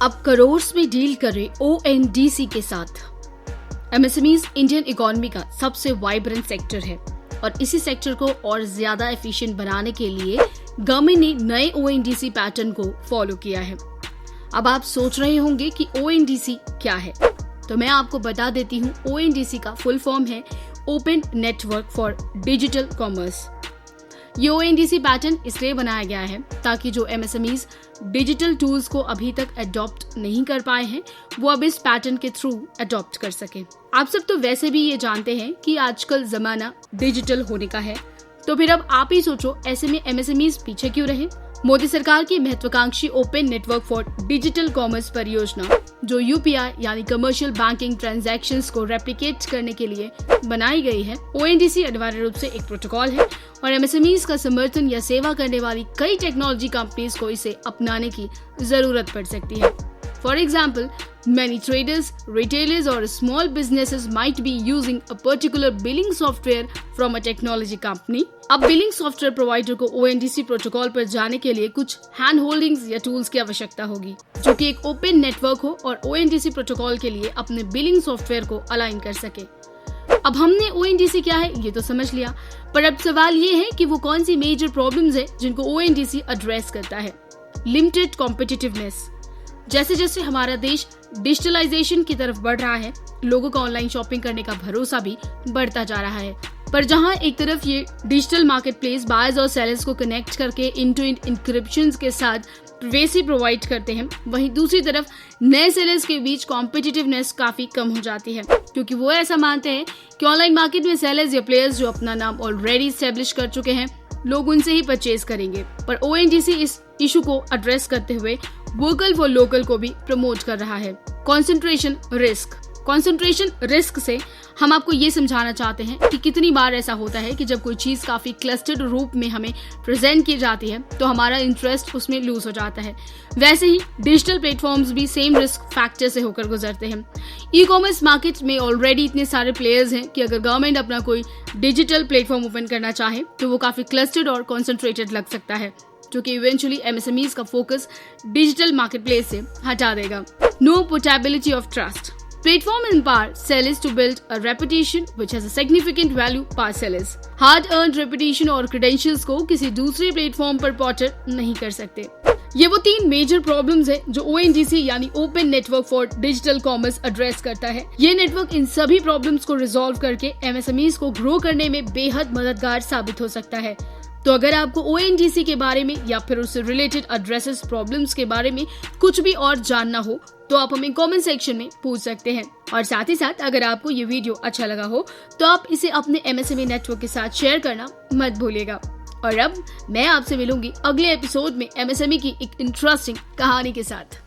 अब करोड़ में डील करे ओएनडीसी के साथ। एमएसएमईज इंडियन इकोनॉमी का सबसे वाइब्रेंट सेक्टर है और इसी सेक्टर को और ज्यादा एफिशिएंट बनाने के लिए गवर्नमेंट ने नए ओएनडीसी पैटर्न को फॉलो किया है। अब आप सोच रहे होंगे कि ओएनडीसी क्या है, तो मैं आपको बता देती हूँ। ओएनडीसी का फुल फॉर्म है open network for digital commerce. ये ओएनडीसी पैटर्न इसलिए बनाया गया है ताकि जो एमएसएमईज डिजिटल टूल्स को अभी तक अडॉप्ट नहीं कर पाए हैं वो अब इस पैटर्न के थ्रू अडॉप्ट कर सके। आप सब तो वैसे भी ये जानते हैं कि आजकल जमाना डिजिटल होने का है, तो फिर अब आप ही सोचो ऐसे में एमएसएमईज पीछे क्यों रहे। मोदी सरकार की महत्वाकांक्षी open network for digital commerce परियोजना, जो यूपीआई यानी कमर्शियल बैंकिंग ट्रांजैक्शंस को रेप्लिकेट करने के लिए बनाई गई है। ओएनडीसी अनिवार्य रूप से एक प्रोटोकॉल है और एमएसएमईज का समर्थन या सेवा करने वाली कई टेक्नोलॉजी कंपनीज को इसे अपनाने की जरूरत पड़ सकती है। For example, many traders, retailers or small businesses might be using a particular billing software from a technology company. अब बिलिंग सॉफ्टवेयर प्रोवाइडर को ओएनडीसी प्रोटोकॉल पर जाने के लिए कुछ हैंड होल्डिंग्स या टूल्स की आवश्यकता होगी, जो कि एक ओपन नेटवर्क हो और ओएनडीसी प्रोटोकॉल के लिए अपने बिलिंग सॉफ्टवेयर को अलाइन कर सके। अब हमने ओएनडीसी क्या है ये तो समझ लिया, पर अब सवाल ये है कि वो कौन सी मेजर प्रॉब्लम्स है जिनको ओएनडीसी एड्रेस करता है। Limited competitiveness. जैसे जैसे हमारा देश डिजिटलाइजेशन की तरफ बढ़ रहा है, लोगों का ऑनलाइन शॉपिंग करने का भरोसा भी बढ़ता जा रहा है। पर जहां एक तरफ ये डिजिटल मार्केटप्लेस बायर्स और सेलर्स को कनेक्ट करके इंटरनेट इंक्रिप्शंस के साथ प्राइवेसी प्रोवाइड करते हैं, वहीं दूसरी तरफ नए सेलर्स के बीच कॉम्पिटिटिवनेस काफी कम हो जाती है, क्योंकि वो ऐसा मानते हैं कि ऑनलाइन मार्केट में सेलर्स या प्लेयर्स जो अपना नाम ऑलरेडी एस्टेब्लिश कर चुके हैं, लोग उनसे ही परचेज करेंगे। पर ओएनडीसी इस इशू को एड्रेस करते हुए वोकल फॉर लोकल को भी प्रमोट कर रहा है। कंसंट्रेशन रिस्क से हम आपको ये समझाना चाहते हैं कि कितनी बार ऐसा होता है कि जब कोई चीज काफी क्लस्टर्ड रूप में हमें प्रेजेंट की जाती है तो हमारा इंटरेस्ट उसमें लूज हो जाता है। वैसे ही डिजिटल प्लेटफॉर्म्स भी सेम रिस्क फैक्टर से होकर गुजरते हैं। ई कॉमर्स मार्केट में ऑलरेडी इतने सारे प्लेयर्स हैं कि अगर गवर्नमेंट अपना कोई डिजिटल प्लेटफॉर्म ओपन करना चाहे तो वो काफी क्लस्टर्ड और कॉन्सेंट्रेटेड लग सकता है, जो कि इवेंचुअली एमएसएमईज का फोकस डिजिटल मार्केटप्लेस से हटा देगा। No portability of trust. Platform empower sellers to build a reputation which has a significant value per sellers. Hard earned reputation और credentials को किसी दूसरे प्लेटफॉर्म पर पॉर्टर नहीं कर सकते। ये वो 3 मेजर प्रॉब्लम्स है जो ओएनडीसी यानी open network for digital commerce address करता है। ये नेटवर्क इन सभी प्रॉब्लम्स को रिजॉल्व करके एमएसएमईज को ग्रो करने में बेहद मददगार साबित हो सकता है। तो अगर आपको ओएनडीसी के बारे में या फिर उससे रिलेटेड एड्रेसेस प्रॉब्लम्स के बारे में कुछ भी और जानना हो तो आप हमें कमेंट सेक्शन में पूछ सकते हैं। और साथ ही साथ अगर आपको ये वीडियो अच्छा लगा हो तो आप इसे अपने एमएसएमई नेटवर्क के साथ शेयर करना मत भूलिएगा। और अब मैं आपसे मिलूंगी अगले एपिसोड में एमएसएमई की एक इंटरेस्टिंग कहानी के साथ।